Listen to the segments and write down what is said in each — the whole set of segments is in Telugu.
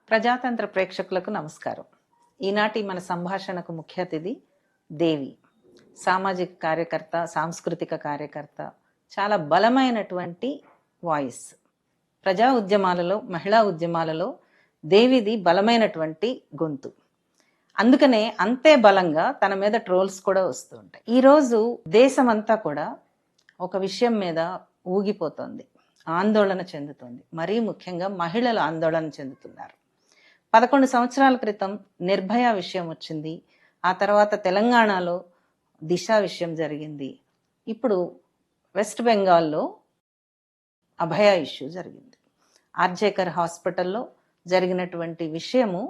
ప్రజాతంత్ర ప్రేక్షకులకు నమస్కారం. ఈనాటి మన సంభాషణకు ముఖ్య అతిథి దేవి, సామాజిక కార్యకర్త, సాంస్కృతిక కార్యకర్త, చాలా బలమైనటువంటి వాయిస్. ప్రజా ఉద్యమాలలో, మహిళా ఉద్యమాలలో దేవిది బలమైనటువంటి గొంతు. అందుకనే అంతే బలంగా తన మీద ట్రోల్స్ కూడా వస్తూ ఉంటాయి. ఈరోజు దేశమంతా కూడా ఒక విషయం మీద ఊగిపోతుంది, ఆందోళన చెందుతుంది. మరీ ముఖ్యంగా మహిళలు ఆందోళన చెందుతున్నారు. 11 సంవత్సరాల క్రితం నిర్భయ విషయం వచ్చింది. ఆ తర్వాత తెలంగాణలో దిశ విషయం జరిగింది. ఇప్పుడు వెస్ట్ బెంగాల్లో అభయ ఇష్యూ జరిగింది. ఆర్జేకర్ హాస్పిటల్లో జరిగినటువంటి విషయము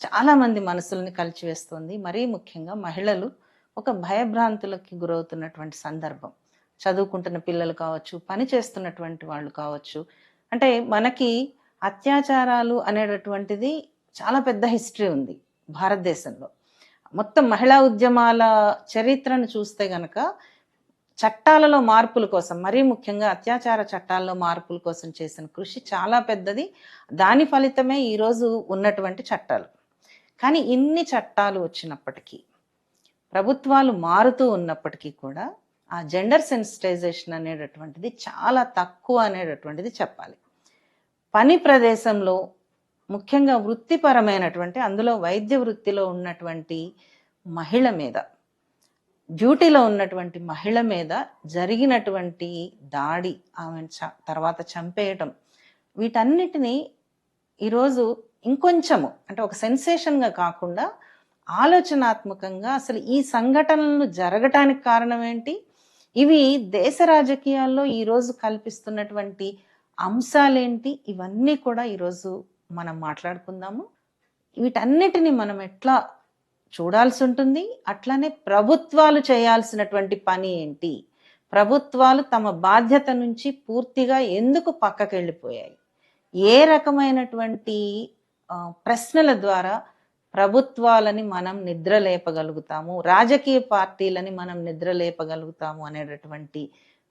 చాలా మంది మనసుల్ని కలిచివేస్తుంది. మరీ ముఖ్యంగా మహిళలు ఒక భయభ్రాంతులకి గురవుతున్నటువంటి సందర్భం. చదువుకుంటున్న పిల్లలు కావచ్చు, పని చేస్తున్నటువంటి వాళ్ళు కావచ్చు. అంటే మనకి అత్యాచారాలు అనేటటువంటిది చాలా పెద్ద హిస్టరీ ఉంది భారతదేశంలో. మొత్తం మహిళా ఉద్యమాల చరిత్రను చూస్తే గనక చట్టాలలో మార్పుల కోసం, మరీ ముఖ్యంగా అత్యాచార చట్టాల్లో మార్పుల కోసం చేసిన కృషి చాలా పెద్దది. దాని ఫలితమే ఈరోజు ఉన్నటువంటి చట్టాలు. కానీ ఇన్ని చట్టాలు వచ్చినప్పటికీ, ప్రభుత్వాలు మారుతూ ఉన్నప్పటికీ కూడా ఆ జెండర్ సెన్సిటైజేషన్ అనేటటువంటిది చాలా తక్కువ అనేటటువంటిది చెప్పాలి. పని ప్రదేశంలో ముఖ్యంగా వృత్తిపరమైనటువంటి, అందులో వైద్య వృత్తిలో ఉన్నటువంటి మహిళ మీద, డ్యూటీలో ఉన్నటువంటి మహిళ మీద జరిగినటువంటి దాడి, ఆమె తర్వాత చంపేయటం, వీటన్నిటినీ ఈరోజు ఇంకొంచెము అంటే ఒక సెన్సేషన్గా కాకుండా ఆలోచనాత్మకంగా అసలు ఈ సంఘటనలు జరగటానికి కారణం ఏంటి, ఇవి దేశ రాజకీయాల్లో ఈరోజు కల్పిస్తున్నటువంటి అంశాలేంటి, ఇవన్నీ కూడా ఈరోజు మనం మాట్లాడుకుందాము. వీటన్నిటిని మనం ఎట్లా చూడాల్సి ఉంటుంది, అట్లానే ప్రభుత్వాలు చేయాల్సినటువంటి పని ఏంటి, ప్రభుత్వాలు తమ బాధ్యత నుంచి పూర్తిగా ఎందుకు పక్కకి వెళ్ళిపోయాయి, ఏ రకమైనటువంటి ప్రశ్నల ద్వారా ప్రభుత్వాలని మనం నిద్రలేపగలుగుతాము, రాజకీయ పార్టీలని మనం నిద్రలేపగలుగుతాము అనేటటువంటి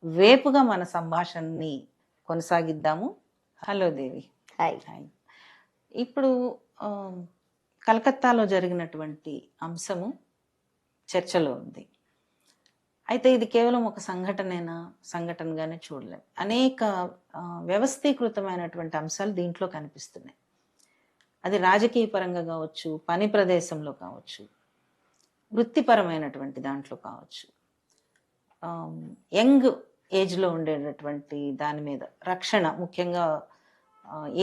వేపుగా మన సంభాషణని కొనసాగిద్దాము. హలో దేవి. హాయ్. ఇప్పుడు కలకత్తాలో జరిగినటువంటి అంశము చర్చలో ఉంది. అయితే ఇది కేవలం ఒక సంఘటనగానే చూడలేము. అనేక వ్యవస్థీకృతమైనటువంటి అంశాలు దీంట్లో కనిపిస్తున్నాయి. అది రాజకీయ పరంగా కావచ్చు, పని ప్రదేశంలో కావచ్చు, వృత్తిపరమైనటువంటి దాంట్లో కావచ్చు, యంగ్ ఏజ్లో ఉండేటటువంటి దాని మీద రక్షణ, ముఖ్యంగా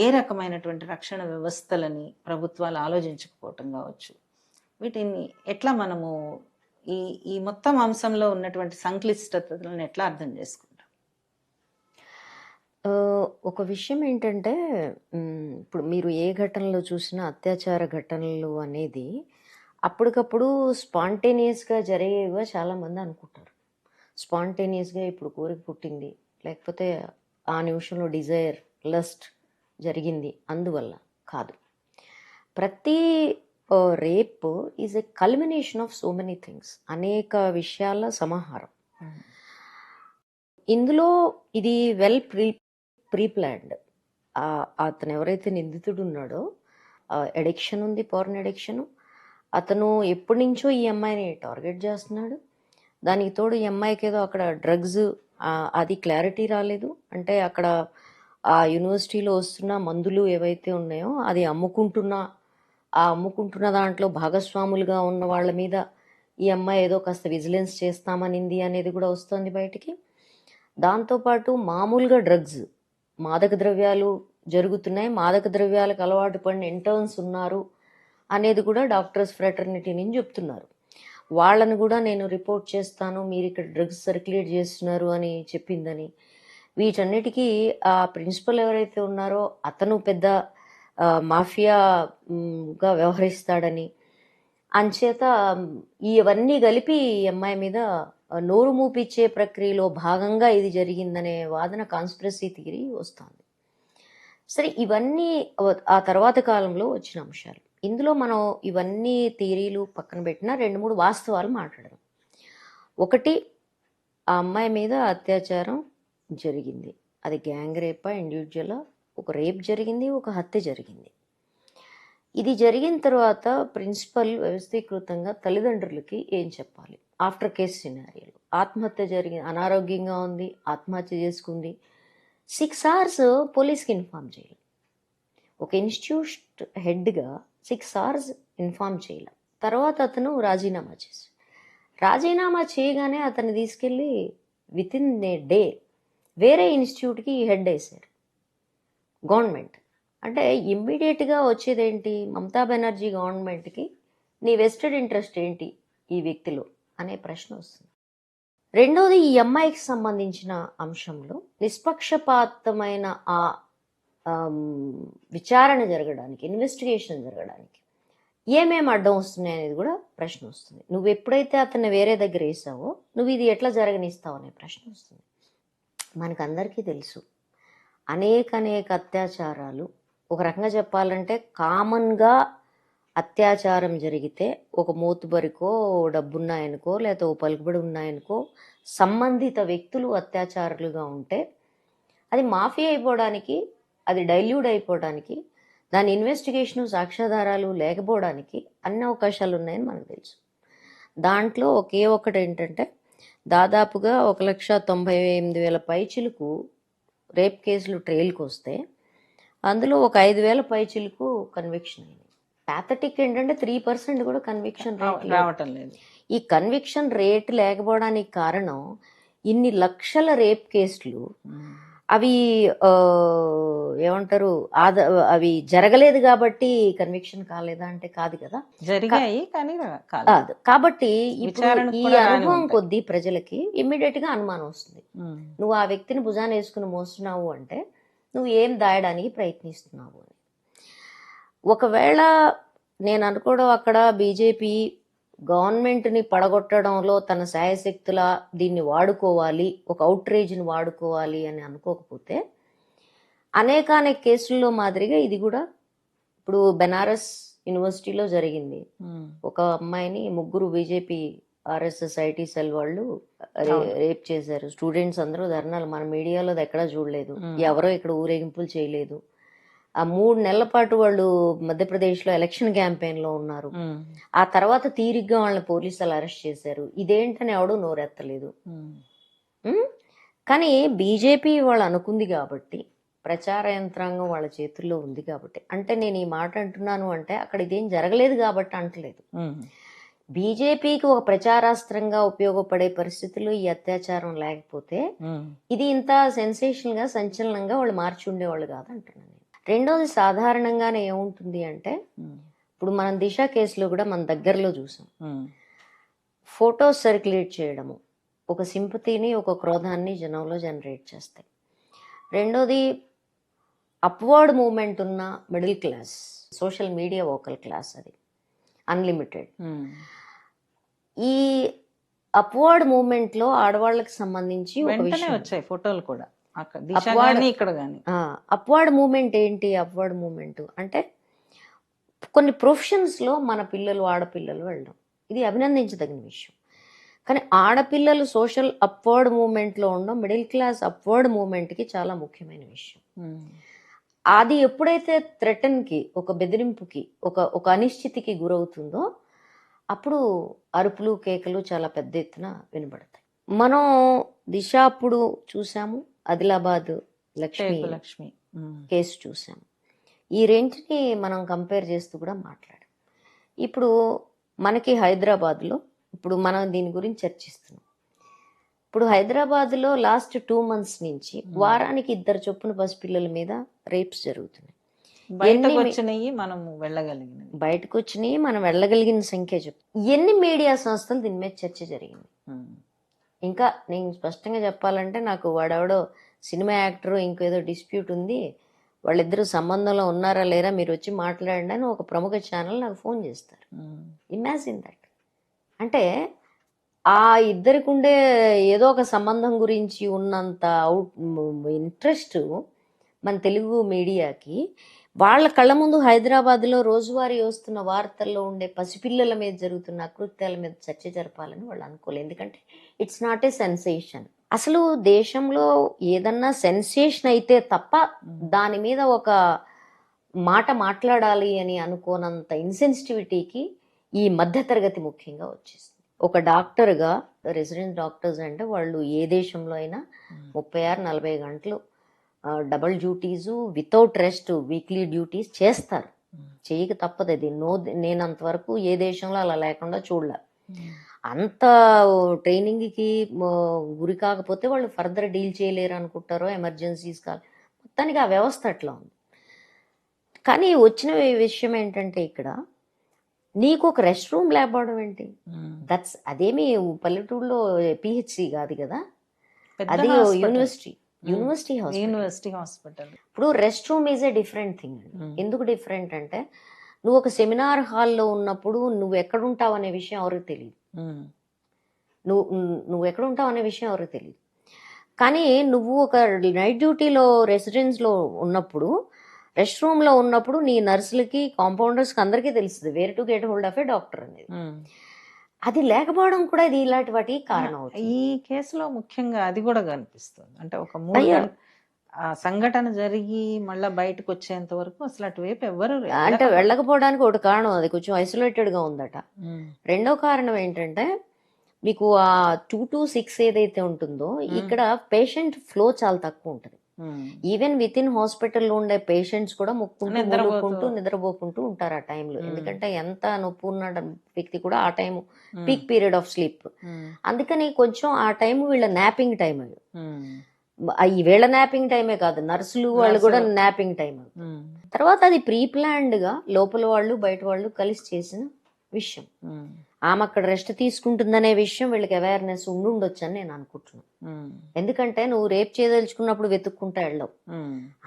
ఏ రకమైనటువంటి రక్షణ వ్యవస్థలని ప్రభుత్వాలు ఆలోచించకపోవటం కావచ్చు. వీటిని ఎట్లా మనము ఈ మొత్తం అంశంలో ఉన్నటువంటి సంక్లిష్టతలను ఎట్లా అర్థం చేసుకుంటాం? ఒక విషయం ఏంటంటే, ఇప్పుడు మీరు ఏ ఘటనలో చూసినా అత్యాచార ఘటనలు అనేది అప్పటికప్పుడు స్పాంటేనియస్గా జరిగేవిగా చాలామంది అనుకుంటారు. స్పాంటేనియస్గా ఇప్పుడు కోరిక పుట్టింది, లేకపోతే ఆ నిమిషంలో డిజైర్, లస్ట్ జరిగింది, అందువల్ల కాదు. ప్రతి rape is a culmination of so many things, అనేక విషయాల సమాహారం. ఇందులో ఇది వెల్ ప్రీప్లాన్డ్. అతను ఎవరైతే నిందితుడు ఉన్నాడో, ఎడిక్షన్ ఉంది, పార్న్ ఎడిక్షన్. అతను ఎప్పటి నుంచో ఈ అమ్మాయిని టార్గెట్ చేస్తున్నాడు. దానికి తోడు ఈ అమ్మాయికి ఏదో అక్కడ డ్రగ్స్, అది క్లారిటీ రాలేదు. అంటే అక్కడ ఆ యూనివర్సిటీలో వస్తున్న మందులు ఏవైతే ఉన్నాయో అది అమ్ముకుంటున్న దాంట్లో భాగస్వాములుగా ఉన్న వాళ్ళ మీద ఈ అమ్మాయి ఏదో కాస్త విజిలెన్స్ చేస్తామనింది అనేది కూడా వస్తుంది బయటికి. దాంతోపాటు మామూలుగా డ్రగ్స్, మాదక ద్రవ్యాలు జరుగుతున్నాయి, మాదక ద్రవ్యాలకు అలవాటు పడిన ఇంటర్న్స్ ఉన్నారు అనేది కూడా డాక్టర్స్ ఫ్రెటర్నిటీ నుంచి చెప్తున్నారు. వాళ్ళని కూడా నేను రిపోర్ట్ చేస్తాను, మీరు ఇక్కడ డ్రగ్స్ సర్క్యులేట్ చేస్తున్నారు అని చెప్పిందని. వీటన్నిటికీ ఆ ప్రిన్సిపల్ ఎవరైతే ఉన్నారో అతను పెద్ద మాఫియాగా వ్యవహరిస్తాడని, అంచేత ఇవన్నీ కలిపి ఈ అమ్మాయి మీద నోరు మూపిచ్చే ప్రక్రియలో భాగంగా ఇది జరిగిందనే వాదన, కాన్స్పిరసీ థియరీ వస్తుంది. సరే, ఇవన్నీ ఆ తర్వాత కాలంలో వచ్చిన అంశాలు. ఇందులో మనం ఇవన్నీ థియరీలు పక్కన పెట్టిన 2-3 వాస్తవాలు మాట్లాడదాం. ఒకటి, ఆ అమ్మాయి మీద అత్యాచారం జరిగింది. అది గ్యాంగ్ రేపా, ఇండివిజువలా? ఒక రేప్ జరిగింది, ఒక హత్య జరిగింది. ఇది జరిగిన తర్వాత ప్రిన్సిపల్ వ్యవస్థీకృతంగా తల్లిదండ్రులకి ఏం చెప్పాలి? ఆఫ్టర్ కేస్ సినారియోలో ఆత్మహత్య జరిగింది, అనారోగ్యంగా ఉంది, ఆత్మహత్య చేసుకుంది. 6 అవర్స్ పోలీస్కి ఇన్ఫార్మ్ చేయాలి. ఒక ఇన్స్టిట్యూట్ హెడ్గా 6 అవర్స్ ఇన్ఫార్మ్ చేయాలి. తర్వాత అతను రాజీనామా చేశాడు. రాజీనామా చేయగానే అతన్ని తీసుకెళ్ళి విత్ ఇన్ ఏ డే వేరే ఇన్స్టిట్యూట్కి హెడ్ వేశారు గవర్నమెంట్. అంటే ఇమ్మీడియట్గా వచ్చేదేంటి? మమతా బెనర్జీ గవర్నమెంట్కి నీ వెస్టెడ్ ఇంట్రెస్ట్ ఏంటి ఈ వ్యక్తిలో అనే ప్రశ్న వస్తుంది. రెండోది, ఈ అమ్మాయికి సంబంధించిన అంశంలో నిష్పక్షపాతమైన ఆ విచారణ జరగడానికి, ఇన్వెస్టిగేషన్ జరగడానికి ఏమేమి అడ్డం వస్తున్నాయి అనేది కూడా ప్రశ్న వస్తుంది. నువ్వు ఎప్పుడైతే అతన్ని వేరే దగ్గర వేసావో నువ్వు ఇది ఎట్లా జరగనిస్తావు అనే ప్రశ్న వస్తుంది. మనకందరికీ తెలుసు అనేక అత్యాచారాలు, ఒక రకంగా చెప్పాలంటే కామన్గా అత్యాచారం జరిగితే ఒక మోతుబరికో, డబ్బున్నాయనుకో, లేకపోతే ఓ పలుకుబడి ఉన్నాయనుకో సంబంధిత వ్యక్తులు అత్యాచారులుగా ఉంటే అది మాఫియా అయిపోవడానికి, అది డైల్యూట్ అయిపోవడానికి, దాని ఇన్వెస్టిగేషను, సాక్ష్యాధారాలు లేకపోవడానికి అన్ని అవకాశాలు ఉన్నాయని మనకు తెలుసు. దాంట్లో ఒకే ఒకటి ఏంటంటే దాదాపుగా 1,98,000 పైచిలకు రేప్ కేసులు ట్రయల్కి వస్తే అందులో ఒక 5,000 పైచిలకు కన్విక్షన్ అయింది. ప్యాథటిక్ ఏంటంటే 3% కూడా కన్విక్షన్ రేట్ రావటం లేదు. ఈ కన్విక్షన్ రేట్ లేకపోవడానికి కారణం ఇన్ని లక్షల రేప్ కేసులు అవి ఏమంటారు, అవి జరగలేదు కాబట్టి కన్విక్షన్ కాలేదా అంటే కాదు కదా, జరిగాయి కానీ కాదు. కాబట్టి ఇప్పుడు విచారణకు ఈ కూడా రాని అనుభవం ఉంటాయి. కొద్దీ ప్రజలకి ఇమ్మీడియట్ గా అనుమానం వస్తుంది. నువ్వు ఆ వ్యక్తిని భుజాన వేసుకుని మోస్తున్నావు అంటే నువ్వు ఏం దాయడానికి ప్రయత్నిస్తున్నావు అని. ఒకవేళ నేను అనుకోవడం అక్కడ బీజేపీ గవర్నమెంట్ని పడగొట్టడంలో తన శాయశక్తుల దీన్ని వాడుకోవాలి, ఒక అవుట్రేజ్ని వాడుకోవాలి అని అనుకోకపోతే అనేక కేసుల్లో మాదిరిగా ఇది కూడా ఇప్పుడు బెనారస్ యూనివర్సిటీలో జరిగింది. ఒక అమ్మాయిని 3 బీజేపీ ఆర్ఎస్ఎస్ ఐటీ సెల్ వాళ్ళు రేప్ చేశారు. స్టూడెంట్స్ అందరూ ధర్నాలు, మన మీడియాలో అది ఎక్కడా చూడలేదు, ఎవరో ఇక్కడ ఊరేగింపులు చేయలేదు. ఆ 3 నెలల పాటు వాళ్ళు మధ్యప్రదేశ్లో ఎలక్షన్ క్యాంపెయిన్లో ఉన్నారు. ఆ తర్వాత తీరిగ్గా వాళ్ళని పోలీసులు అరెస్ట్ చేశారు. ఇదేంటని ఎవడూ నోరెత్తలేదు. కానీ బీజేపీ వాళ్ళు అనుకుంది కాబట్టి, ప్రచార యంత్రాంగం వాళ్ళ చేతుల్లో ఉంది కాబట్టి, అంటే నేను ఈ మాట అంటున్నాను అంటే అక్కడ ఇదేం జరగలేదు కాబట్టి అంటలేదు. బీజేపీకి ఒక ప్రచారాస్త్రంగా ఉపయోగపడే పరిస్థితుల్లో ఈ అత్యాచారం లేకపోతే ఇది ఇంత సెన్సేషనల్ గా, సంచలనంగా వాళ్ళు మార్చి ఉండేవాళ్ళు కాదు అంటున్నాను. రెండోది, సాధారణంగానే ఏముంటుంది అంటే ఇప్పుడు మనం దిశ కేసులో కూడా మన దగ్గరలో చూసాం. ఫొటోస్ సర్క్యులేట్ చేయడము ఒక సింపతిని, ఒక క్రోధాన్ని జనంలో జనరేట్ చేస్తాయి. రెండోది, అప్వర్డ్ మూమెంట్ ఉన్న middle class, social media vocal class, అది అన్లిమిటెడ్. ఈ అప్వర్డ్ మూమెంట్ లో ఆడవాళ్ళకి సంబంధించి వచ్చాయి ఫోటోలు కూడా. అప్వర్డ్ మూమెంట్ ఏంటి? అప్వర్డ్ మూమెంట్ అంటే కొన్ని ప్రొఫెషన్స్ లో మన పిల్లలు, ఆడపిల్లలు వెళ్ళడం, ఇది అభినందించదగిన విషయం. కానీ ఆడపిల్లలు సోషల్ అప్వర్డ్ మూమెంట్ లో ఉండడం మిడిల్ క్లాస్ అప్వర్డ్ మూమెంట్ కి చాలా ముఖ్యమైన విషయం. అది ఎప్పుడైతే థ్రెటన్ కి, ఒక బెదిరింపుకి, ఒక అనిశ్చితికి గురవుతుందో అప్పుడు అరుపులు, కేకలు చాలా పెద్ద ఎత్తున వినబడతాయి. మనం దిశ అప్పుడు చూసాము, ఆదిలాబాద్ లక్ష్మి కేసు చూసాము. ఈ రెంటిని మనం కంపేర్ చేస్తూ కూడా మాట్లాడాం. ఇప్పుడు మనకి హైదరాబాద్లో, ఇప్పుడు మనం దీని గురించి చర్చిస్తున్నాం. ఇప్పుడు హైదరాబాద్లో లాస్ట్ 2 months నుంచి వారానికి 2 చొప్పున పసిపిల్లల మీద రేప్స్ జరుగుతున్నాయి. బయటకు వచ్చినాయి, మనం వెళ్ళగలిగిన సంఖ్య చెప్తాం. ఎన్ని మీడియా సంస్థలు దీని మీద చర్చ జరిగింది? ఇంకా నేను స్పష్టంగా చెప్పాలంటే, నాకు వాడెవడో సినిమా యాక్టర్ ఇంకేదో డిస్ప్యూట్ ఉంది, వాళ్ళిద్దరూ సంబంధంలో ఉన్నారా లేరా, మీరు వచ్చి మాట్లాడండి అని ఒక ప్రముఖ ఛానల్ నాకు ఫోన్ చేస్తారు. Imagine that. అంటే ఆ ఇద్దరికి ఉండే ఏదో ఒక సంబంధం గురించి ఉన్నంత ఇంట్రెస్ట్ మన తెలుగు మీడియాకి వాళ్ళ కళ్ళ ముందు హైదరాబాద్లో రోజువారీ వస్తున్న వార్తల్లో ఉండే పసిపిల్లల మీద జరుగుతున్న అకృత్యాల మీద చర్చ జరపాలని వాళ్ళు అనుకోలేదు. ఎందుకంటే ఇట్స్ నాట్ ఏ సెన్సేషన్. అసలు దేశంలో ఏదన్నా సెన్సేషన్ అయితే తప్ప దాని మీద ఒక మాట మాట్లాడాలి అని అనుకోనంత ఇన్సెన్సిటివిటీకి ఈ మధ్యతరగతి ముఖ్యంగా వచ్చేసింది. ఒక డాక్టర్గా, రెసిడెంట్ డాక్టర్స్ అంటే వాళ్ళు ఏ దేశంలో అయినా 36-40 గంటలు double duties without rest weekly duties చేస్తారు. చేయక తప్పదు. అది నేను అంతవరకు ఏ దేశంలో అలా లేకుండా చూడలే. అంత ట్రైనింగ్కి గురి కాకపోతే వాళ్ళు ఫర్దర్ డీల్ చేయలేరు అనుకుంటారో, ఎమర్జెన్సీస్ కాదు. మొత్తానికి ఆ వ్యవస్థ అట్లా ఉంది. కానీ వచ్చిన విషయం ఏంటంటే ఇక్కడ నీకు ఒక రెస్ట్ రూమ్ లేకపోవడం ఏంటి? అదేమి పల్లెటూరులో పిహెచ్సి కాదు కదా, అది యూనివర్సిటీ హాస్పిటల్. ఇప్పుడు rest room is a different thing. ఎందుకు డిఫరెంట్ అంటే నువ్వు ఒక సెమినార్ హాల్లో ఉన్నప్పుడు నువ్వు ఎక్కడుంటావు అనే విషయం ఎవరికి తెలియదు. నువ్వు ఎక్కడుంటావు అనే విషయం ఎవరికి తెలియదు. కానీ నువ్వు ఒక నైట్ డ్యూటీలో రెసిడెన్స్లో ఉన్నప్పుడు, రెస్ట్ రూమ్లో ఉన్నప్పుడు నీ నర్సులకి, కాంపౌండర్స్కి అందరికీ తెలుస్తుంది where to get hold of a doctor అనేది. అది లేకపోవడం కూడా ఇది ఇలాంటి వాటికి కారణం అవుతుంది. ఈ కేసులో ముఖ్యంగా అది కూడా కనిపిస్తుంది. అంటే ఒక సంఘటన జరిగి మళ్ళీ బయటకు వచ్చేంత వరకు అసలు అటువైపు ఎవరు అంటే వెళ్ళకపోవడానికి ఒకటి కారణం అది కొంచెం ఐసోలేటెడ్ గా ఉందట. రెండో కారణం ఏంటంటే మీకు ఆ 2 to 6 ఏదైతే ఉంటుందో ఇక్కడ పేషెంట్ ఫ్లో చాలా తక్కువ ఉంటుంది. ఈవెన్ విత్ ఇన్ హాస్పిటల్లో ఉండే పేషెంట్స్ కూడా ముక్కుంటూ నిద్రపోకుంటూ ఉంటారు ఆ టైంలో. ఎందుకంటే ఎంత నొప్పి ఉన్న వ్యక్తి కూడా ఆ time peak period of sleep. అందుకని కొంచెం ఆ టైం వీళ్ళ నాపింగ్ టైం. ఈ వీళ్ళ నాపింగ్ టైమే కాదు, నర్సులు వాళ్ళు కూడా నాపింగ్ టైం. తర్వాత అది ప్రీ ప్లాన్డ్ గా లోపల వాళ్ళు బయట వాళ్ళు కలిసి చేసిన విషయం. ఆమె అక్కడ రెస్ట్ తీసుకుంటుందనే విషయం వీళ్ళకి అవేర్నెస్ ఉండొచ్చు అని నేను అనుకుంటున్నాను. ఎందుకంటే నువ్వు రేప్ చేయదలుచుకున్నప్పుడు వెతుక్కుంటా వెళ్ళవు.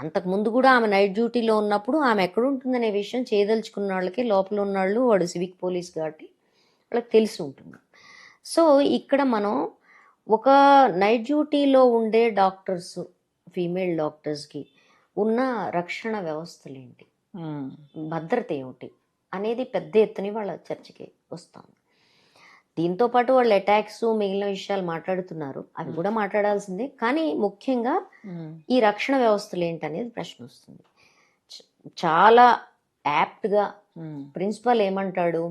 అంతకు ముందు కూడా ఆమె నైట్ డ్యూటీలో ఉన్నప్పుడు ఆమె ఎక్కడ ఉంటుందనే విషయం చేయదలుచుకున్న వాళ్ళకి, లోపల ఉన్న వాళ్ళు, వాడు సివిక్ పోలీస్ కాబట్టి వాళ్ళకి తెలిసి ఉంటుంది. సో ఇక్కడ మనం ఒక నైట్ డ్యూటీలో ఉండే డాక్టర్స్, ఫీమేల్ డాక్టర్స్కి ఉన్న రక్షణ వ్యవస్థలు ఏంటి, భద్రత ఏమిటి అనేది పెద్ద ఎత్తున వాళ్ళ చర్చకి వస్తుంది. దీంతోపాటు వాళ్ళు అటాక్స్, మిగిలిన విషయాలు మాట్లాడుతున్నారు, అవి కూడా మాట్లాడాల్సిందే. కానీ ముఖ్యంగా ఈ రక్షణ వ్యవస్థలు ఏంటనేది ప్రశ్న వస్తుంది. చాలా యాప్ట్గా ప్రిన్సిపాల్ ఏమంటాడు,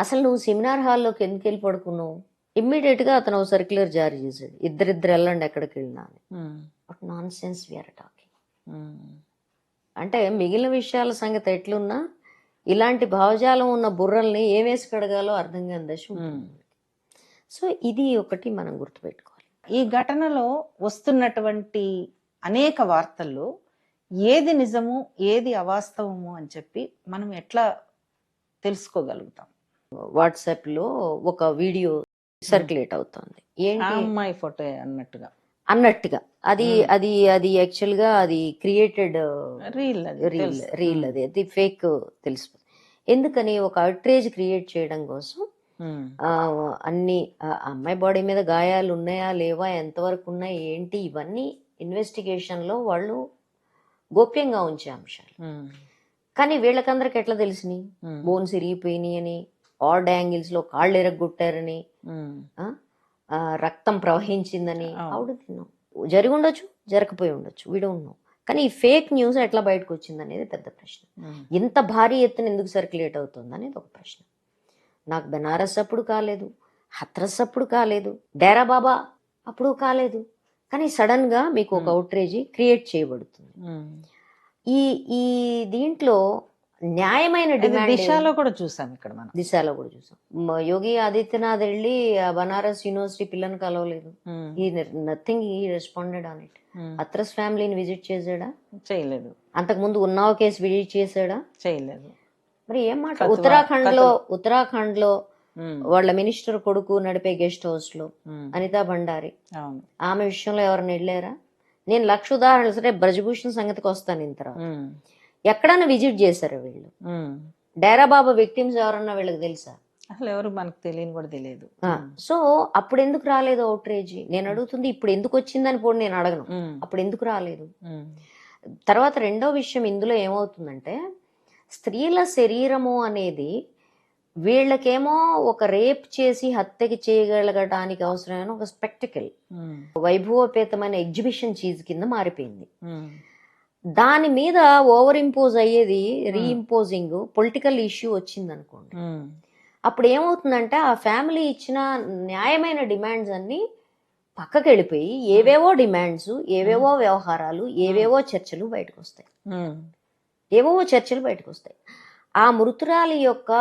అసలు నువ్వు సెమినార్ హాల్లోకి ఎందుకు వెళ్ళి పడుకున్నావు? ఇమ్మీడియట్గా అతను సర్క్యులర్ జారీ చేశాడు, ఇద్దరిద్దరు వెళ్ళండి ఎక్కడికి వెళ్ళినా అని. But nonsense we are talking. అంటే మిగిలిన విషయాల సంగతి ఎట్లున్నా ఇలాంటి భావజాలం ఉన్న బుర్రల్ని ఏమేసి కడగాలో అర్థం కాని దశ ఉంటుంది. సో ఇది ఒకటి మనం గుర్తుపెట్టుకోవాలి. ఈ ఘటనలో వస్తున్నటువంటి అనేక వార్తల్లో ఏది నిజము, ఏది అవాస్తవము అని చెప్పి మనం ఎట్లా తెలుసుకోగలుగుతాం? వాట్సాప్లో ఒక వీడియో సర్క్యులేట్ అవుతుంది, ఏంటి అమ్మాయి ఫోటో అన్నట్టుగా. అది అది అది యాక్చువల్గా అది క్రియేటెడ్ రీల్, అది ఫేక్ తెలిసిపోతుంది. ఎందుకని ఒక అవుట్రేజ్ క్రియేట్ చేయడం కోసం అన్ని అమ్మాయి బాడీ మీద గాయాలు ఉన్నాయా లేవా, ఎంతవరకు ఉన్నాయి ఏంటి, ఇవన్నీ ఇన్వెస్టిగేషన్లో వాళ్ళు గోప్యంగా ఉంచే అంశాలు. కానీ వీళ్ళకందరికి ఎట్లా తెలిసినాయి? బోన్స్ ఇరిగిపోయినాయి అని, ఆడ్ యాంగిల్స్లో కాళ్ళు ఎరగొట్టారని, రక్తం ప్రవహించిందని ఆవిడ తిన్నాం. జరిగి ఉండొచ్చు, జరగకపోయి ఉండొచ్చు, వీడు ఉన్నాం. కానీ ఈ ఫేక్ న్యూస్ ఎట్లా బయటకు వచ్చింది అనేది పెద్ద ప్రశ్న. ఇంత భారీ ఎత్తున ఎందుకు సర్క్యులేట్ అవుతుంది అనేది ఒక ప్రశ్న. నాకు బెనారస్ అప్పుడు కాలేదు, హత్రస్ అప్పుడు కాలేదు, డేరా బాబా అప్పుడు కాలేదు, కానీ సడన్ గా మీకు ఒక అవుట్రేజ్ క్రియేట్ చేయబడుతుంది. ఈ ఈ దీంట్లో న్యాయమైన డిమాండ్ దిశలో కూడా చూసాం, ఇక్కడ మనం దిశలో కూడా చూసాం. యోగి ఆదిత్యనాథ్ వెళ్ళి బనారస్ యూనివర్సిటీ పిల్లని కలవలేదు, ఈ నథింగ్, ఈ రెస్పాండెడ్ ఆన్ ఇట్. హత్రస్ ఫ్యామిలీని విజిట్ చేసాడా? చేయలేదు. అంతకు ముందు ఉన్నావ్ కేసు విజిట్ చేసాడా? చేయలేదు. మరి ఏం మాట? ఉత్తరాఖండ్ లో వాళ్ళ మినిస్టర్ కొడుకు నడిపే గెస్ట్ హౌస్ లో అనితా భండారి, ఆమె విషయంలో ఎవరైనా వెళ్ళారా? నేను 1,00,000 ఉదాహరణలు, సరే బ్రజభూషణ్ సంగతికి వస్తాను ఇంత తర్వాత. ఎక్కడన్నా విజిట్ చేశారా వీళ్ళు? డేరా బాబా విక్టిమ్స్ ఎవరన్నా వీళ్ళకి తెలుసా? అసలు ఎవరు మనకు తెలియని కూడా తెలియదు. సో అప్పుడు ఎందుకు రాలేదు అవుట్రేజ్? నేను అడుగుతుంది ఇప్పుడు ఎందుకు వచ్చిందని కూడా నేను అడగను, అప్పుడు ఎందుకు రాలేదు? తర్వాత రెండో విషయం ఇందులో ఏమవుతుందంటే, స్త్రీల శరీరము అనేది వీళ్ళకేమో ఒక రేప్ చేసి హత్యకి చేయగలగడానికి అవసరమైన ఒక స్పెక్టికల్, వైభవోపేతమైన ఎగ్జిబిషన్ చీజ్ కింద మారిపోయింది. దాని మీద ఓవర్ ఇంపోజ్ అయ్యేది రీఇంపోజింగ్ పొలిటికల్ ఇష్యూ వచ్చింది అనుకోండి, అప్పుడు ఏమవుతుందంటే ఆ ఫ్యామిలీ ఇచ్చిన న్యాయమైన డిమాండ్స్ అన్ని పక్కకి వెళ్ళిపోయి ఏవేవో డిమాండ్స్, ఏవేవో వ్యవహారాలు, ఏవేవో చర్చలు బయటకు వస్తాయి. ఏవేవో చర్చలు బయటకు వస్తాయి. ఆ మృతురాలి యొక్క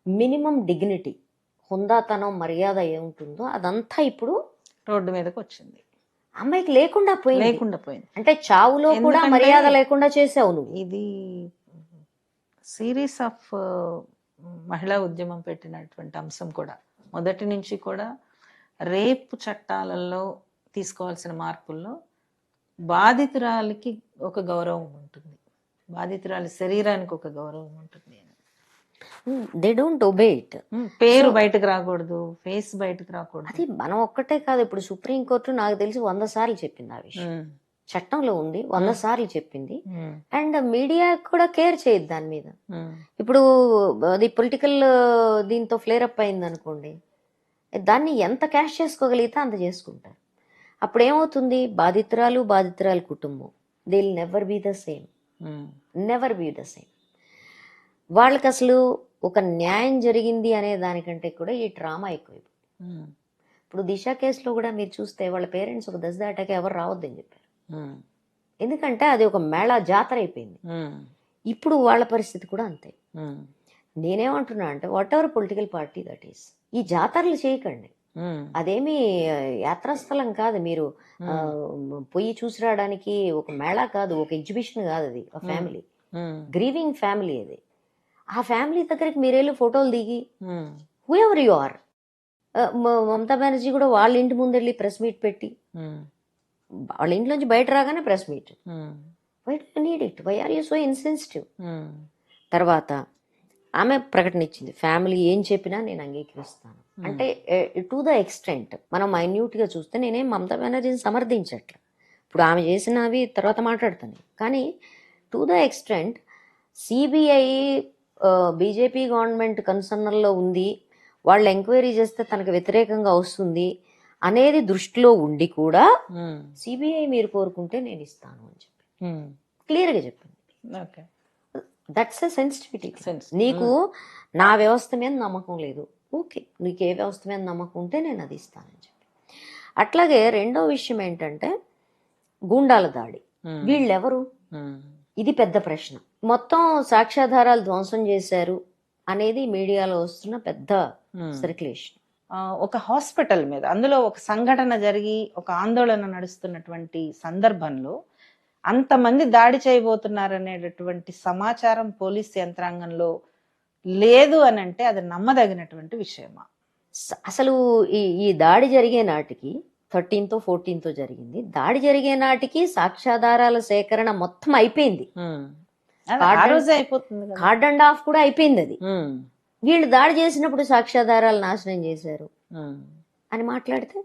మినిమం డిగ్నిటీ, హుందాతనం, మర్యాద ఏముంటుందో అదంతా ఇప్పుడు రోడ్డు మీదకి వచ్చింది. అమ్మాయికి లేకుండా పోయింది. అంటే చావులో కూడా ఎందుకంటే మర్యాద లేకుండా చేసావు నువ్వు. ఇది సిరీస్ ఆఫ్ మహిళా ఉద్యమం పెట్టినటువంటి అంశం కూడా మొదటి నుంచి కూడా రేపు చట్టాలలో తీసుకోవాల్సిన మార్పుల్లో బాధితురాలికి ఒక గౌరవం ఉంటుంది, బాధితురాలి శరీరానికి ఒక గౌరవం ఉంటుంది. They don't obey it. పేరు బయటకు రాకూడదు, ఫేస్ బయటకు రాకూడదు. అది మనం ఒక్కటే కాదు, ఇప్పుడు సుప్రీంకోర్టు నాకు తెలిసి 100 సార్లు చెప్పింది ఆ విషయం. చట్టంలో ఉంది, 100 సార్లు చెప్పింది. అండ్ మీడియా కూడా కేర్ చేయదు దాని మీద. ఇప్పుడు అది పొలిటికల్ దీంతో ఫ్లేర్ అప్ అయింది అనుకోండి, దాన్ని ఎంత క్యాష్ చేసుకోగలిగితే అంత చేసుకుంటారు. అప్పుడు ఏమవుతుంది, బాధితురాలు కుటుంబం they will never be the same, never be the same. వాళ్ళకి అసలు ఒక న్యాయం జరిగింది అనే దానికంటే కూడా ఈ డ్రామా ఎక్కువైపోయింది. ఇప్పుడు దిశ కేసులో కూడా మీరు చూస్తే వాళ్ళ పేరెంట్స్ ఒక దశ దాటాక ఎవరు రావద్దని చెప్పారు. ఎందుకంటే అది ఒక మేళా జాతర అయిపోయింది. ఇప్పుడు వాళ్ళ పరిస్థితి కూడా అంతే. నేనేమంటున్నా అంటే, what ever political party that is, ఈ జాతరలు చేయకండి. అదేమి యాత్రాస్థలం కాదు, మీరు పొయ్యి చూసి రావడానికి ఒక మేళా కాదు, ఒక ఎగ్జిబిషన్ కాదు, అది ఒక ఫ్యామిలీ, గ్రీవింగ్ ఫ్యామిలీ. అది ఆ ఫ్యామిలీ దగ్గరికి మీరేళ్ళు ఫోటోలు దిగి whoever you are. Mamata Banerjee కూడా వాళ్ళ ఇంటి ముందు వెళ్ళి ప్రెస్ మీట్ పెట్టి, వాళ్ళ ఇంట్లోంచి బయట రాగానే press meet. Why do you need it, why are you so insensitive. తర్వాత ఆమె ప్రకటన ఇచ్చింది, ఫ్యామిలీ ఏం చెప్పినా నేను అంగీకరిస్తాను అంటే. టు ద ఎక్స్టెంట్ మనం మైన్యూట్గా చూస్తే, నేనేం మమతా బెనర్జీని సమర్థించట్లే, ఇప్పుడు ఆమె చేసినవి తర్వాత మాట్లాడుతాను, కానీ to the extent CBI BJP government కన్సర్న్లో ఉంది, వాళ్ళు ఎంక్వైరీ చేస్తే తనకు వ్యతిరేకంగా వస్తుంది అనేది దృష్టిలో ఉండి కూడా సిబిఐ మీరు కోరుకుంటే నేను ఇస్తాను అని చెప్పి క్లియర్గా చెప్పింది. That's a sensitivity. నీకు నా వ్యవస్థ మీద నమ్మకం లేదు, ఓకే, నీకు ఏ వ్యవస్థ మీద నమ్మకం ఉంటే నేను అది ఇస్తానని చెప్పి. అట్లాగే రెండో విషయం ఏంటంటే గూండాల దాడి. వీళ్ళెవరు, ఇది పెద్ద ప్రశ్న. మొత్తం సాక్ష్యాధారాలు ధ్వంసం చేశారు అనేది మీడియాలో వస్తున్న పెద్ద సర్క్యులేషన్. ఒక హాస్పిటల్ మీద, అందులో ఒక సంఘటన జరిగి ఒక ఆందోళన నడుస్తున్నటువంటి సందర్భంలో అంతమంది దాడి చేయబోతున్నారనేటటువంటి సమాచారం పోలీస్ యంత్రాంగంలో లేదు అని అంటే అది నమ్మదగినటువంటి విషయమా? అసలు ఈ దాడి జరిగే నాటికి 13th 14th జరిగింది. దాడి జరిగే నాటికి సాక్ష్యాధారాల సేకరణ మొత్తం అయిపోయింది, కార్డ్ అండ్ ఆఫ్ కూడా అయిపోయింది. అది వీళ్ళు దాడి చేసినప్పుడు సాక్ష్యాధారాలు నాశనం చేశారు అని మాట్లాడితే,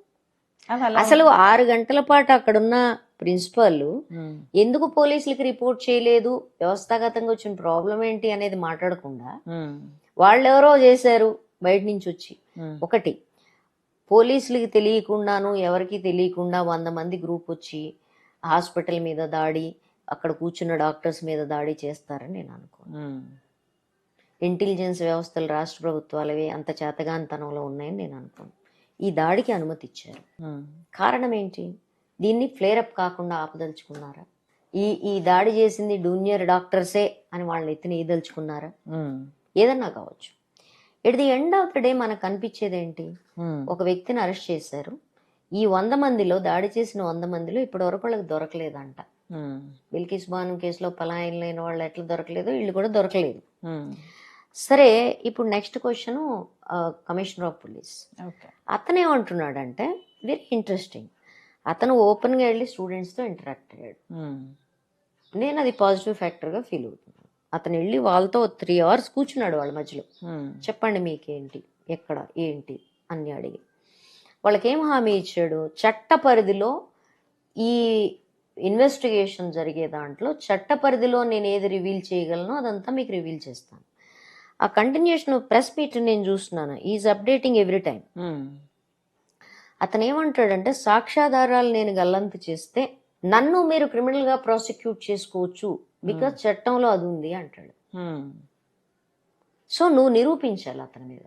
అసలు 6 గంటల పాటు అక్కడున్న ప్రిన్సిపల్ ఎందుకు పోలీసులకి రిపోర్ట్ చేయలేదు, వ్యవస్థాగతంగా వచ్చిన ప్రాబ్లం ఏంటి అనేది మాట్లాడకుండా వాళ్ళెవరో చేశారు బయట నుంచి వచ్చి. ఒకటి, పోలీసులకి తెలియకుండాను ఎవరికి తెలియకుండా 100 మంది గ్రూప్ వచ్చి హాస్పిటల్ మీద దాడి, అక్కడ కూర్చున్న డాక్టర్స్ మీద దాడి చేస్తారని నేను అనుకోను. ఇంటెలిజెన్స్ వ్యవస్థలు రాష్ట్ర ప్రభుత్వాలవి అంత చేతగానితనంలో ఉన్నాయని నేను అనుకోను. ఈ దాడికి అనుమతి ఇచ్చారు, కారణం ఏంటి? దీన్ని ఫ్లేరప్ కాకుండా ఆపదలుచుకున్నారా? ఈ దాడి చేసింది జూనియర్ డాక్టర్సే అని వాళ్ళని ఎత్తిన ఈదలుచుకున్నారా? ఏదన్నా కావచ్చు. At the end of the day మనకు అనిపించేది ఏంటి, ఒక వ్యక్తిని అరెస్ట్ చేశారు, ఈ 100 మందిలో దాడి చేసిన 100 మందిలో ఇప్పటి వరకు వాళ్ళకి దొరకలేదంట. బిల్కిస్ బాను కేసులో పలాయనైన వాళ్ళు ఎట్లా దొరకలేదు, వీళ్ళు కూడా దొరకలేదు. సరే, ఇప్పుడు next question commissioner of police. అతను ఏమంటున్నాడంటే వెరీ ఇంట్రెస్టింగ్, అతను ఓపెన్గా వెళ్ళి స్టూడెంట్స్తో ఇంటరాక్ట్ అయ్యాడు. నేను అది పాజిటివ్ ఫ్యాక్టర్గా ఫీల్ అవుతున్నాను. అతను వెళ్ళి వాళ్ళతో 3 hours కూర్చున్నాడు వాళ్ళ మధ్యలో. చెప్పండి మీకేంటి, ఎక్కడ ఏంటి అని అడిగి వాళ్ళకేం హామీ ఇచ్చాడు, చట్ట పరిధిలో ఈ ఇన్వెస్టిగేషన్ జరిగే దాంట్లో చట్ట పరిధిలో నేను ఏది రివీల్ చేయగలనో అదంతా మీకు రివీల్ చేస్తాను. ఆ కంటిన్యూషన్ ప్రెస్ మీట్ నేను చూస్తున్నాను, ఈజ్ అప్డేటింగ్ ఎవ్రీ టైం. అతను ఏమంటాడంటే, సాక్ష్యాధారాలు నేను గల్లంతు చేస్తే నన్ను మీరు క్రిమినల్ గా ప్రాసిక్యూట్ చేసుకోవచ్చు, బికాజ్ చట్టంలో అది ఉంది అంటాడు. సో నువ్వు నిరూపించాలి అతని మీద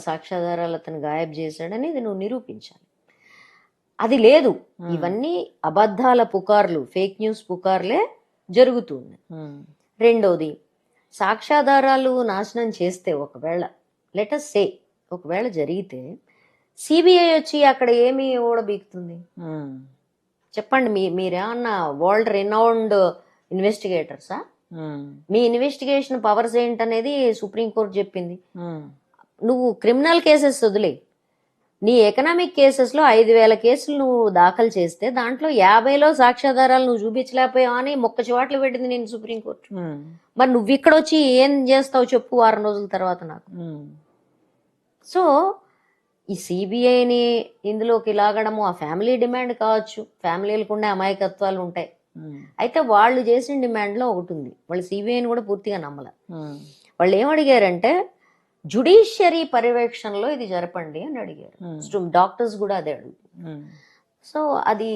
సాక్ష్యాధారాలు అతను గాయబ్ చేశాడని ఇది నువ్వు నిరూపించాలి. అది లేదు, ఇవన్నీ అబద్ధాల పుకార్లు, ఫేక్ న్యూస్ పుకార్లే జరుగుతుంది. రెండోది, సాక్ష్యాధారాలు నాశనం చేస్తే ఒకవేళ లెటస్ సే ఒకవేళ జరిగితే సిబిఐ వచ్చి అక్కడ ఏమి ఓడబీకుతుంది చెప్పండి? మీరేమన్నా వరల్డ్ రెనౌండ్ ఇన్వెస్టిగేటర్సా? మీ ఇన్వెస్టిగేషన్ పవర్స్ ఏంటనేది సుప్రీంకోర్టు చెప్పింది. నువ్వు క్రిమినల్ కేసెస్ వదిలే, నీ ఎకనామిక్ కేసెస్ లో 5,000 కేసులు నువ్వు దాఖలు చేస్తే దాంట్లో 50లో సాక్ష్యాధారాలు నువ్వు చూపించలేకపోయావు అని మొక్క చివాట్లు పెట్టింది నేను సుప్రీంకోర్టు. మరి నువ్వు ఇక్కడ వచ్చి ఏం చేస్తావు చెప్పు వారం రోజుల తర్వాత నాకు. సో ఈ సిబిఐని ఇందులోకి లాగడము ఆ ఫ్యామిలీ డిమాండ్ కావచ్చు, ఫ్యామిలీలకు ఉండే అమాయకత్వాలు ఉంటాయి. అయితే వాళ్ళు చేసిన డిమాండ్ లో ఒకటి ఉంది, వాళ్ళు సిబిఐని కూడా పూర్తిగా నమ్మల. వాళ్ళు ఏమడిగారంటే జుడిషియరీ పర్యవేక్షణలో ఇది జరపండి అని అడిగారు. డాక్టర్స్ కూడా అదే అడుగుతారు. సో అది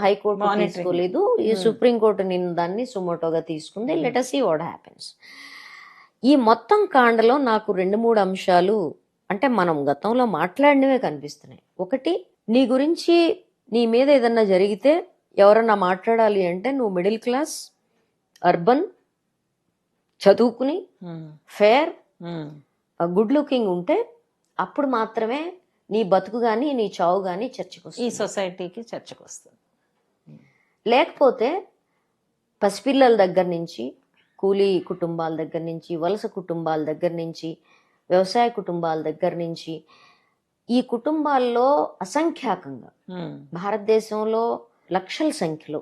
హైకోర్టు తీసుకోలేదు, ఈ సుప్రీంకోర్టు నిన్న దాన్ని సుమోటోగా తీసుకుంది. Let us see what happens. ఈ మొత్తం కాండలో నాకు 2-3 అంశాలు అంటే మనం గతంలో మాట్లాడినవే కనిపిస్తున్నాయి. ఒకటి, నీ గురించి నీ మీద ఏదన్నా జరిగితే ఎవరన్నా మాట్లాడాలి అంటే నువ్వు మిడిల్ క్లాస్, అర్బన్, చదువుకుని, ఫేర్, గుడ్ లుకింగ్ ఉంటే అప్పుడు మాత్రమే నీ బతుకు గాని నీ చావు గాని చర్చకు వస్తుంది, ఈ సొసైటీకి చర్చకు వస్తుంది. లేకపోతే పసిపిల్లల దగ్గర నుంచి, కూలీ కుటుంబాల దగ్గర నుంచి, వలస కుటుంబాల దగ్గర నుంచి, వ్యవసాయ కుటుంబాల దగ్గర నుంచి, ఈ కుటుంబాల్లో అసంఖ్యాకంగా భారతదేశంలో లక్షల సంఖ్యలో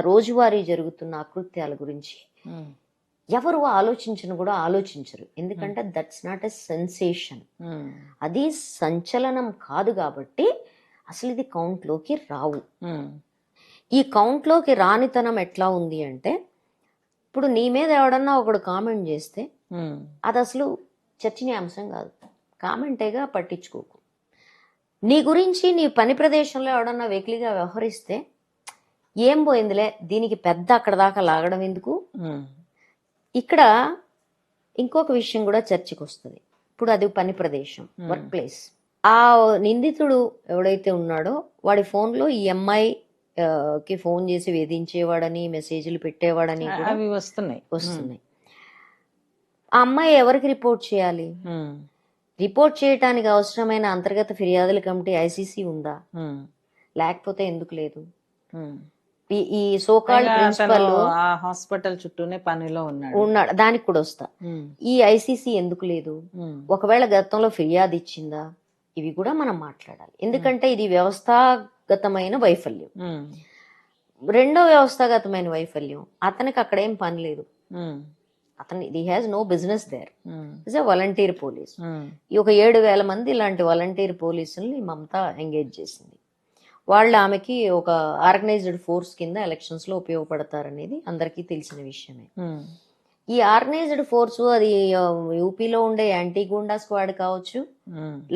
రోజువారీ జరుగుతున్న అకృత్యాల గురించి ఎవరు ఆలోచించను కూడా ఆలోచించరు. ఎందుకంటే దట్స్ నాట్ ఎ సెన్సేషన్, అది సంచలనం కాదు కాబట్టి అసలు ఇది కౌంట్లోకి రావు. ఈ కౌంట్లోకి రానితనం ఎట్లా ఉంది అంటే, ఇప్పుడు నీ మీద ఎవడన్నా ఒకడు కామెంట్ చేస్తే అది అసలు చర్చనీయాంశం కాదు, కామెంటేగా పట్టించుకోకు. నీ గురించి నీ పని ప్రదేశంలో ఎవడన్నా వెకిలిగా వ్యవహరిస్తే ఏం పోయిందిలే, దీనికి పెద్ద అక్కడ దాకా లాగడం ఎందుకు. ఇక్కడ ఇంకొక విషయం కూడా చర్చకు వస్తుంది. ఇప్పుడు అది పని ప్రదేశం, వర్క్ ప్లేస్. ఆ నిందితుడు ఎవడైతే ఉన్నాడో వాడి ఫోన్లో ఈ అమ్మాయికి ఫోన్ చేసి వేధించేవాడని, మెసేజ్లు పెట్టేవాడని కూడా వస్తున్నాయి. ఆ అమ్మాయి ఎవరికి రిపోర్ట్ చేయాలి? రిపోర్ట్ చేయడానికి అవసరమైన అంతర్గత ఫిర్యాదుల కమిటీ ఐసీసీ ఉందా? లేకపోతే ఎందుకు లేదు? ఈ సోకాల్డ్ ప్రిన్సిపల్ హాస్పిటల్ చుట్టూనే పనిలో ఉన్నాడు, దానికి కూడా వస్తా. ఈ ఐసీసీ ఎందుకు లేదు? ఒకవేళ గతంలో ఫిర్యాదు ఇచ్చిందా? ఇవి కూడా మనం మాట్లాడాలి. ఎందుకంటే ఇది వ్యవస్థాగతమైన వైఫల్యం. రెండో వ్యవస్థాగతమైన వైఫల్యం, అతనికి అక్కడ ఏం పని లేదు, అతను he has no business there, is a volunteer police. ఈ ఒక 7,000 మంది ఇలాంటి వాలంటీర్ పోలీసుల్ని మమతా ఎంగేజ్ చేసింది. వాళ్ళు ఆమెకి ఒక ఆర్గనైజ్డ్ ఫోర్స్ కింద ఎలక్షన్స్ లో ఉపయోగపడతారనేది అందరికీ తెలిసిన విషయమే. ఈ ఆర్గనైజ్డ్ ఫోర్స్ అది యూపీలో ఉండే యాంటీ గూండా స్క్వాడ్ కావచ్చు,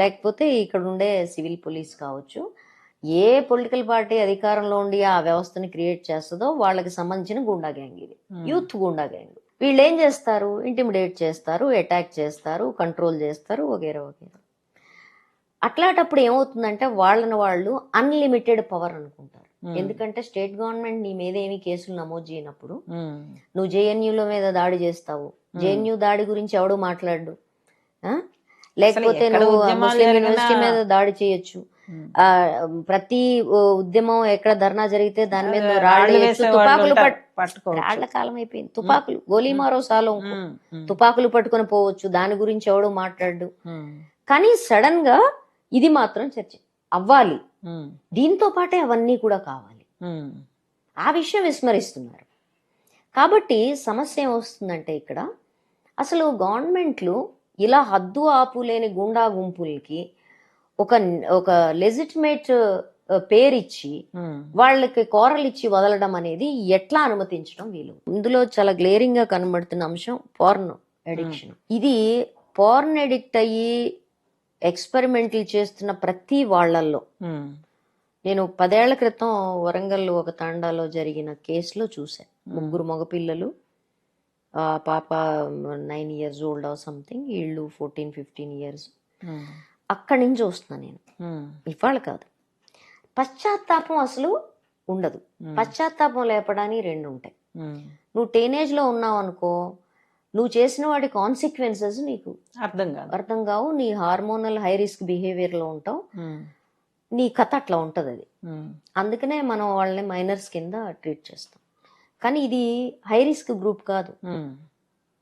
లేకపోతే ఇక్కడ ఉండే సివిల్ పోలీస్ కావచ్చు. ఏ పొలిటికల్ పార్టీ అధికారంలో ఉండి ఆ వ్యవస్థని క్రియేట్ చేస్తుందో వాళ్ళకి సంబంధించిన గూండా గ్యాంగ్ ఇది, యూత్ గూండా గ్యాంగ్. వీళ్ళు ఏం చేస్తారు? ఇంటిమిడేట్ చేస్తారు, అటాక్ చేస్తారు, కంట్రోల్ చేస్తారు, వగేరా వగేరా. అట్లాంటప్పుడు ఏమవుతుందంటే వాళ్ళని వాళ్ళు అన్లిమిటెడ్ పవర్ అనుకుంటారు. ఎందుకంటే స్టేట్ గవర్నమెంట్ నీ మీద ఏమి కేసులు నమోదు చేయనప్పుడు నువ్వు జేఎన్యూల మీద దాడి చేస్తావు, జేఎన్యూ దాడి గురించి ఎవడు మాట్లాడు. లేకపోతే నువ్వు ముస్లిం యూనివర్సిటీ మీద దాడి చేయొచ్చు. ప్రతి ఉద్యమం ఎక్కడ ధర్నా జరిగితే దాని మీద రాళ్ళు వేయచ్చు, తుపాకులు రాళ్ల కాలం అయిపోయింది, తుపాకులు గోలీమారో సాలో తుపాకులు పట్టుకొని పోవచ్చు, దాని గురించి ఎవడు మాట్లాడు. కానీ సడన్ గా ఇది మాత్రం చర్చ అవ్వాలి, దీంతో పాటే అవన్నీ కూడా కావాలి. ఆ విషయం విస్మరిస్తున్నారు. కాబట్టి సమస్య ఏమొస్తుందంటే ఇక్కడ అసలు గవర్నమెంట్లు ఇలా హద్దు ఆపు లేని గుండా గుంపులకి ఒక లెజిటిమేట్ పేరిచ్చి వాళ్ళకి కూరలు ఇచ్చి వదలడం అనేది ఎట్లా అనుమతించడం వీలు? ఇందులో చాలా గ్లేరింగ్ గా కనబడుతున్న అంశం పోర్న్ అడిక్షన్. ఇది పోర్న్ అడిక్ట్ అయ్యి ఎక్స్పెరిమెంట్లు చేస్తున్న ప్రతి వాళ్ళల్లో, నేను 10 ఏళ్ల క్రితం వరంగల్ ఒక తాండాలో జరిగిన కేసులో చూశాను. 3 మగపిల్లలు, పాప 9 years old సంథింగ్, వీళ్ళు 14-15 years. అక్కడి నుంచి చూస్తున్నాను నేను, ఇవాళ కాదు. పశ్చాత్తాపం అసలు ఉండదు. పశ్చాత్తాపం లేపడానికి 2 ఉంటాయి. నువ్వు టీనేజ్ లో ఉన్నావు అనుకో, నువ్వు చేసిన వాటి కాన్సిక్వెన్సెస్ నీకు అర్థం కావు. నీ హార్మోనల్ హై రిస్క్ బిహేవియర్ లో ఉంటావు. నీ కథ అట్లా ఉంటది. అది అందుకనే మనం వాళ్ళని మైనర్స్ కింద ట్రీట్ చేస్తాం. కానీ ఇది హై రిస్క్ గ్రూప్ కాదు.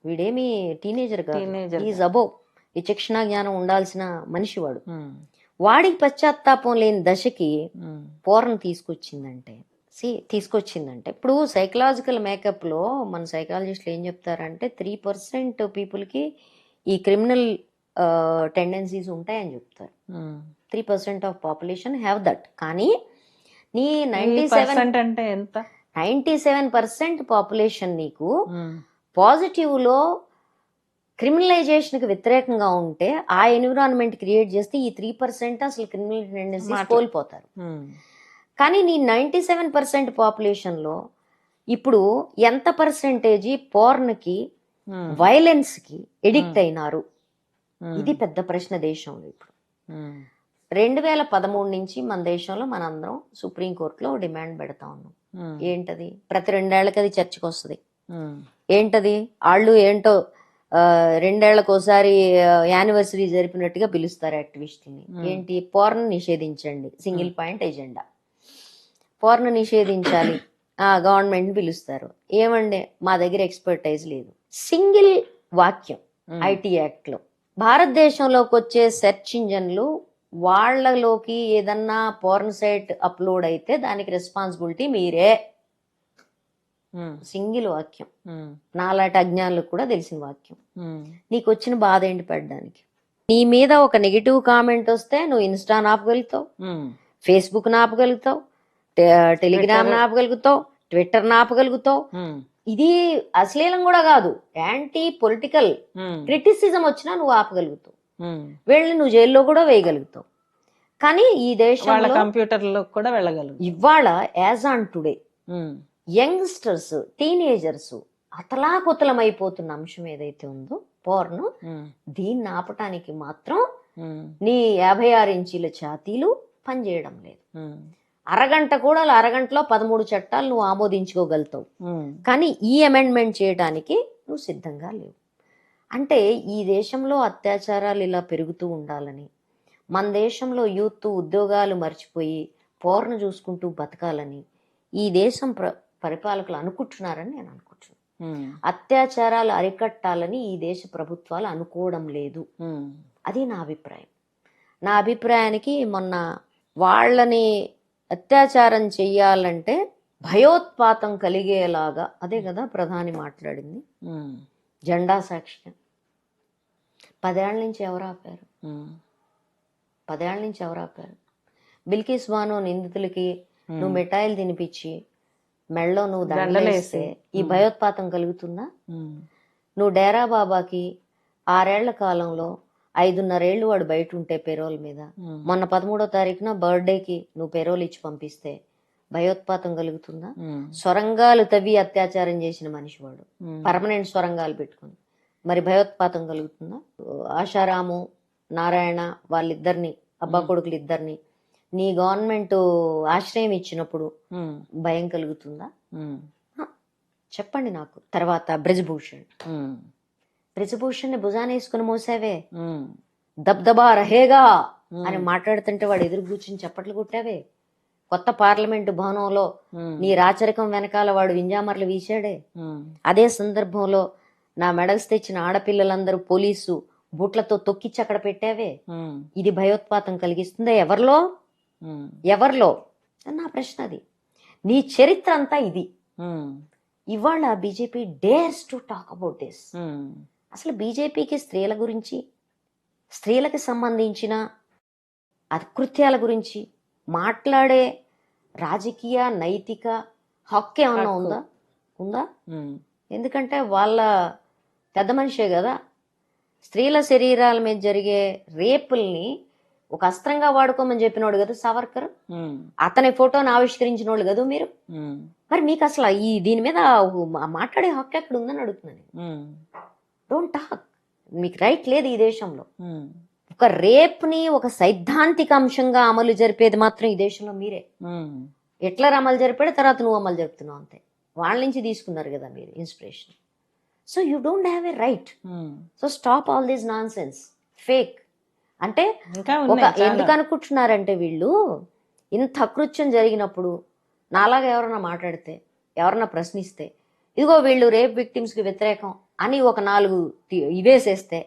వీడేమి టీనేజర్ కాదు, ఈజ్ అబోవ్. విచక్షణ జ్ఞానం ఉండాల్సిన మనిషి వాడు. వాడికి పశ్చాత్తాపం లేని దశకి పోర్న్ తీసుకొచ్చిందంటే ఇప్పుడు సైకలాజికల్ మేకప్ లో మన సైకాలజిస్టులు ఏం చెప్తారంటే 3% పీపుల్ కి ఈ క్రిమినల్ టెండెన్సీస్ ఉంటాయని చెప్తారు. 3% ఆఫ్ పాపులేషన్ హ్యావ్ దట్. కానీ నీ 97% పాపులేషన్ నీకు పాజిటివ్ లో క్రిమినలైజేషన్ కి వ్యతిరేకంగా ఉంటే ఆ ఎన్విరాన్మెంట్ క్రియేట్ చేస్తే ఈ 3% అసలు క్రిమినల్ టెండెన్సీస్ కోల్పోతారు. కానీ నీ 97% పాపులేషన్ లో ఇప్పుడు ఎంత పర్సెంటేజీ పోర్న్ కి వైలెన్స్ కి ఎడిక్ట్ అయినారు? ఇది పెద్ద ప్రశ్న దేశంలో. ఇప్పుడు 2013 నుంచి మన దేశంలో మనందరం సుప్రీంకోర్టులో డిమాండ్ పెడతా ఉన్నాం. ఏంటది? ప్రతి 2 ఏళ్లకి అది చర్చకు వస్తుంది. ఏంటది? వాళ్ళు ఏంటో 2 ఏళ్లకోసారి యానివర్సరీ జరిపినట్టుగా పిలుస్తారు యాక్టివిస్టుల్ని. ఏంటి? పోర్న్ నిషేధించండి, సింగిల్ పాయింట్ ఎజెండా. పోర్న్ నిషేధించాలి, గవర్నమెంట్ పిలుస్తారు. ఏమండే, మా దగ్గర ఎక్స్పర్టైజ్ లేదు. సింగిల్ వాక్యం ఐటీ యాక్ట్ లో భారతదేశంలోకి వచ్చే సెర్చ్ ఇంజన్లు వాళ్ళలోకి ఏదన్నా పోర్న్ సైట్ అప్లోడ్ అయితే దానికి రెస్పాన్సిబిలిటీ మీరే. సింగిల్ వాక్యం. నాలాంటి అజ్ఞానులకు కూడా తెలిసిన వాక్యం. నీకు వచ్చిన బాధ ఏంటి పెట్టడానికి? నీ మీద ఒక నెగిటివ్ కామెంట్ వస్తే నువ్వు ఇన్స్టా ఆపగలుగుతావు, ఫేస్బుక్ ఆపగలుగుతావు, టెలిగ్రామ్ ఆపగలుగుతావు, ట్విట్టర్ ఆపగలుగుతావు. ఇది అశ్లీలం కూడా కాదు, యాంటీ పొలిటికల్ క్రిటిసిజం వచ్చినా నువ్వు ఆపగలుగుతావు. వీళ్ళని నువ్వు జైల్లో కూడా వేయగలుగుతావు. కానీ ఈ దేశంలో కంప్యూటర్లో కూడా వెళ్ళగలుగుతావు. ఇవాళ as on today youngsters, teenagers అతలాకుతలం అయిపోతున్న అంశం ఏదైతే ఉందో పోర్న్, దీన్ని ఆపటానికి మాత్రం నీ 56 ఇంచీల ఛాతీలు పనిచేయడం లేదు. అరగంట కూడా, అరగంటలో 13 చట్టాలు నువ్వు ఆమోదించుకోగలుగుతావు. కానీ ఈ అమెండ్మెంట్ చేయడానికి నువ్వు సిద్ధంగా లేవు. అంటే ఈ దేశంలో అత్యాచారాలు ఇలా పెరుగుతూ ఉండాలని, మన దేశంలో యూత్ ఉద్యోగాలు మర్చిపోయి పోర్న్ చూసుకుంటూ బతకాలని ఈ దేశం పరిపాలకులు అనుకుంటున్నారని నేను అనుకుంటున్నాను. అత్యాచారాలు అరికట్టాలని ఈ దేశ ప్రభుత్వాలు అనుకోవడం లేదు. అది నా అభిప్రాయం. నా అభిప్రాయానికి మొన్న వాళ్ళని అత్యాచారం చెయ్యాలంటే భయోత్పాతం కలిగేలాగా, అదే కదా ప్రధాని మాట్లాడింది, జెండా సాక్షిగా. 10 ఏళ్ల నుంచి ఎవరు ఆపారు? 10 ఏళ్ల నుంచి ఎవరు ఆపారు? బిల్కిస్ బానో నిందితులకి నువ్వు మిఠాయిలు తినిపించి మెళ్ళలో నువ్వు దండలేస్తే ఈ భయోత్పాతం కలుగుతుందా? నువ్వు డేరా బాబాకి 6 ఏళ్ల కాలంలో 5.5 ఏళ్ళు వాడు బయట ఉంటే పెరోల్ మీద, మొన్న 13వ తారీఖున బర్త్డేకి నువ్వు పెరోల్ ఇచ్చి పంపిస్తే భయోత్పాతం కలుగుతుందా? సొరంగాలు తవ్వి అత్యాచారం చేసిన మనిషి వాడు, పర్మనెంట్ సొరంగాలు పెట్టుకుని, మరి భయోత్పాతం కలుగుతుందా? ఆశారాము, నారాయణ వాళ్ళిద్దరిని, అబ్బా కొడుకులు ఇద్దరిని నీ గవర్నమెంట్ ఆశ్రయం ఇచ్చినప్పుడు భయం కలుగుతుందా? చెప్పండి నాకు. తర్వాత బ్రజభూషణ్ ని భుజాన వేసుకుని మోసావే, దబ్దబా రహేగా అని మాట్లాడుతుంటే వాడు ఎదురు కూర్చుని చప్పట్లు కొట్టావే. కొత్త పార్లమెంటు భవనంలో నీ రాచరికం వెనకాల వాడు వింజామర్లు వీశాడే. అదే సందర్భంలో నా మెడల్స్ తెచ్చిన ఆడపిల్లలందరూ పోలీసు బూట్లతో తొక్కిచ్చి అక్కడ పెట్టావే. ఇది భయోత్పాతం కలిగిస్తుందా? ఎవరిలో నా ప్రశ్న అది. నీ చరిత్ర అంతా ఇది. ఇవాళ BJP dares to talk about this. అసలు బీజేపీకి స్త్రీల గురించి, స్త్రీలకు సంబంధించిన అకృత్యాల గురించి మాట్లాడే రాజకీయ నైతిక హక్కు ఏమన్నా హక్కు. ఉందా? ఉమ్, ఎందుకంటే వాళ్ళ పెద్ద మనిషే కదా. స్త్రీల శరీరాల మీద జరిగే రేపుల్ని ఒక అస్త్రంగా వాడుకోమని చెప్పినోడు కదా సావర్కర్. ఉమ్, అతని ఫోటోని ఆవిష్కరించిన వాళ్ళు కదా మీరు. ఉమ్, మరి మీకు అసలు దీని మీద మాట్లాడే హక్కు ఎక్కడ ఉందని అడుగుతున్నాను. ఉమ్, డోంట్ టాక్. మీకు రైట్ లేదు ఈ దేశంలో. ఉమ్, ఒక రేప్ని ఒక సైద్ధాంతిక అంశంగా అమలు జరిపేది మాత్రం ఈ దేశంలో మీరే. ఉమ్, ఎట్లర్ అమలు జరిపాడు, తర్వాత నువ్వు అమలు జరుపుతున్నావు అంతే. వాళ్ళ నుంచి తీసుకున్నారు కదా మీరు inspiration. So you don't have a right. Um. So stop all this non sense, fake. అంటే ఇంకా ఒక ఉన్నాయి చాలా. ఎందుకు అనుకుంటున్నారంటే వీళ్ళు ఇంత అకృత్యం జరిగినప్పుడు నాలాగా ఎవరన్నా మాట్లాడితే, ఎవరన్నా ప్రశ్నిస్తే, ఇదిగో వీళ్ళు రేప్ విక్టిమ్స్కి వ్యతిరేకం అని ఒక 4 ఇవేసేస్తే,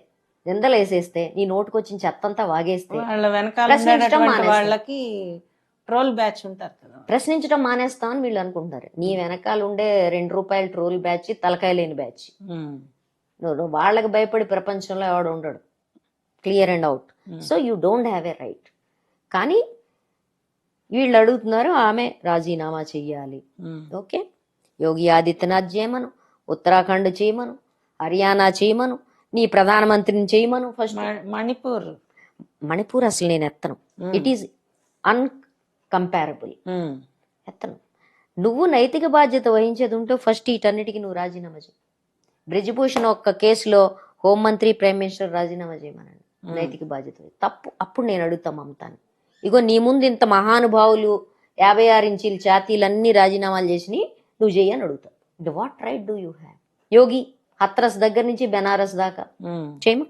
నిందలు వేసేస్తే, నీ నోటుకొచ్చిన చెత్తంతా వాగేస్తే వాళ్ళ వెనకాల ప్రశ్నించడం ఉండేటటువంటి మానేస్తారు. వాళ్ళకి ట్రోల్ బ్యాచ్ ఉంటారు కదా. ప్రశ్నించడం మానేస్తామని వీళ్ళు అనుకుంటారు. నీ వెనకాల ఉండే ₹2 ట్రోల్ బ్యాచ్, తలకాయ లేని బ్యాచ్. ఉమ్, నువ్వు వాళ్ళకి భయపడి ప్రపంచంలో ఎవడు ఉండడు. Clear and out. So you don't have a right. కానీ వీళ్ళు అడుగుతున్నారు ఆమె రాజీనామా చెయ్యాలి. ఉమ్, ఓకే, యోగి ఆదిత్యనాథ్ చేయమను, ఉత్తరాఖండ్ చేయమను, హర్యానా చేయమను, నీ ప్రధానమంత్రిని చేయమను. ఫస్ట్ మణిపూర్. మణిపూర్ అసలు నేను ఎత్తను. It is incomparable. ఉమ్, ఎత్తను. నువ్వు నైతిక బాధ్యత వహించేది ఉంటే ఫస్ట్ వీటన్నిటికీ నువ్వు రాజీనామా చేయి. బ్రిజ్భూషణ్ ఒక్క కేసులో హోంమంత్రి, ప్రైమ్ మినిస్టర్ రాజీనామా చేయమనండి. నైతిక బాధ్యత తప్పు. అప్పుడు నేను అడుగుతా మమతాని, ఇగో నీ ముందు ఇంత మహానుభావులు 56 ఇంచీల ఛాతీలన్నీ రాజీనామాలు చేసి నువ్వు చెయ్యని అడుగుతావు. What right do you have? Yogi Hathras దగ్గర నుంచి బెనారస్ దాకా ఉమ్, చేయమ.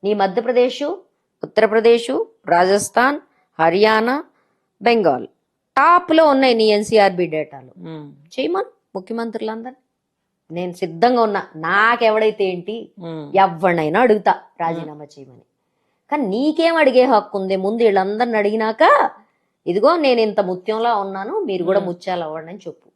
నీ మధ్యప్రదేశ్, ఉత్తరప్రదేశ్, రాజస్థాన్, హర్యానా, బెంగాల్ టాప్లో ఉన్నాయి నీ ఎన్సీఆర్బి డేటాలో. ఉమ్, చేయమను ముఖ్యమంత్రులందరూ. నేను సిద్ధంగా ఉన్నా. నాకెవడైతే ఏంటి, ఉమ్. ఎవరినైనా అడుగుతా రాజీనామా చేయమని. కానీ నీకేం అడిగే హక్కు ఉంది? ముందు వీళ్ళందరిని అడిగినాక ఇదిగో నేను ఇంత ముత్యంలా ఉన్నాను, మీరు కూడా ముత్యాలు అవ్వండి అని చెప్పు.